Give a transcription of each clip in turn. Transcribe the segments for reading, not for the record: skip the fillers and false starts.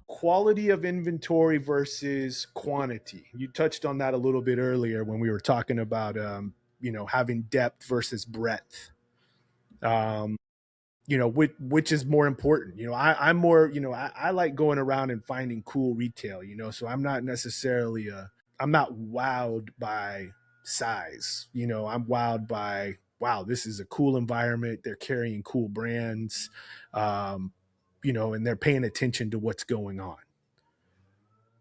Quality of inventory versus quantity. You touched on that a little bit earlier when we were talking about, having depth versus breadth. Um, which is more important. I'm more, I like going around and finding cool retail. So I'm not necessarily I'm not wowed by size. I'm wowed by, wow, this is a cool environment. They're carrying cool brands, um, and they're paying attention to what's going on.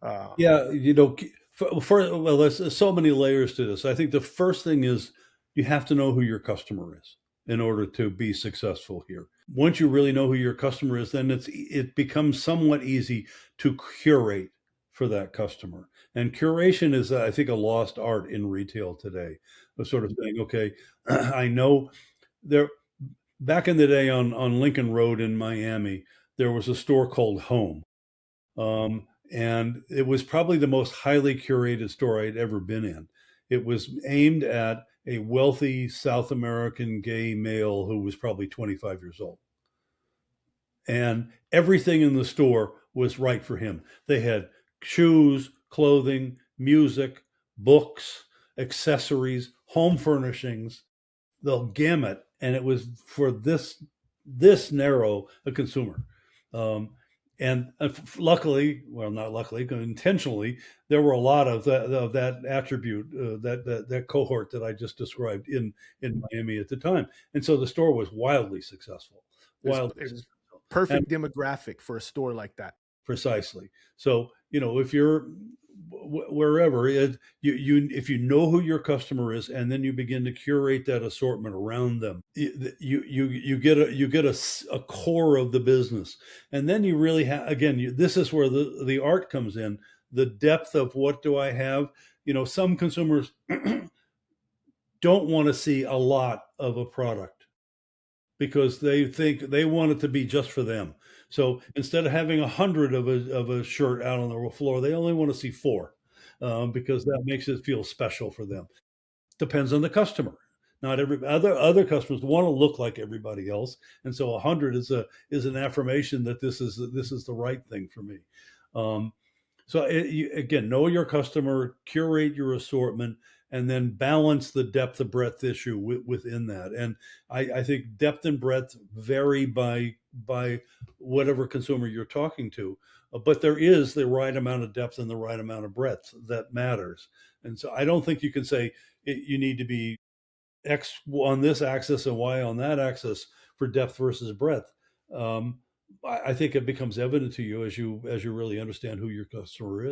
Um, Yeah, well, there's so many layers to this. I think the first thing is you have to know who your customer is in order to be successful here. Once you really know who your customer is, then it becomes somewhat easy to curate for that customer. And curation is, I think, a lost art in retail today. The sort of thing. Okay, I know there. Back in the day on Lincoln Road in Miami, there was a store called Home. And it was probably the most highly curated store I'd ever been in. It was aimed at a wealthy South American gay male who was probably 25 years old. And everything in the store was right for him. They had shoes, clothing, music, books, accessories, home furnishings, the gamut. And it was for this narrow a consumer. Um, and luckily, well, not luckily, intentionally, there were a lot of that attribute, that cohort that I just described in Miami at the time, and so the store was wildly successful, wildly it was successful, and perfect demographic for a store like that. precisely. So if you're wherever if you know who your customer is, and then you begin to curate that assortment around them, you get a core of the business, and then you really have, again, this is where the art comes in, the depth of what do I have. Some consumers don't want to see a lot of a product because they think they want it to be just for them. So instead of having 100 of a shirt out on the floor, they only want to see four, because that makes it feel special for them. Depends on the customer. Not every other customers want to look like everybody else, and so 100 is an affirmation that this is the right thing for me. Um, so again, know your customer, curate your assortment, and then balance the depth of breadth issue within that. And I think depth and breadth vary by whatever consumer you're talking to, but there is the right amount of depth and the right amount of breadth that matters. And so I don't think you can say you need to be X on this axis and Y on that axis for depth versus breadth. Um, I think it becomes evident to you as you really understand who your customer is.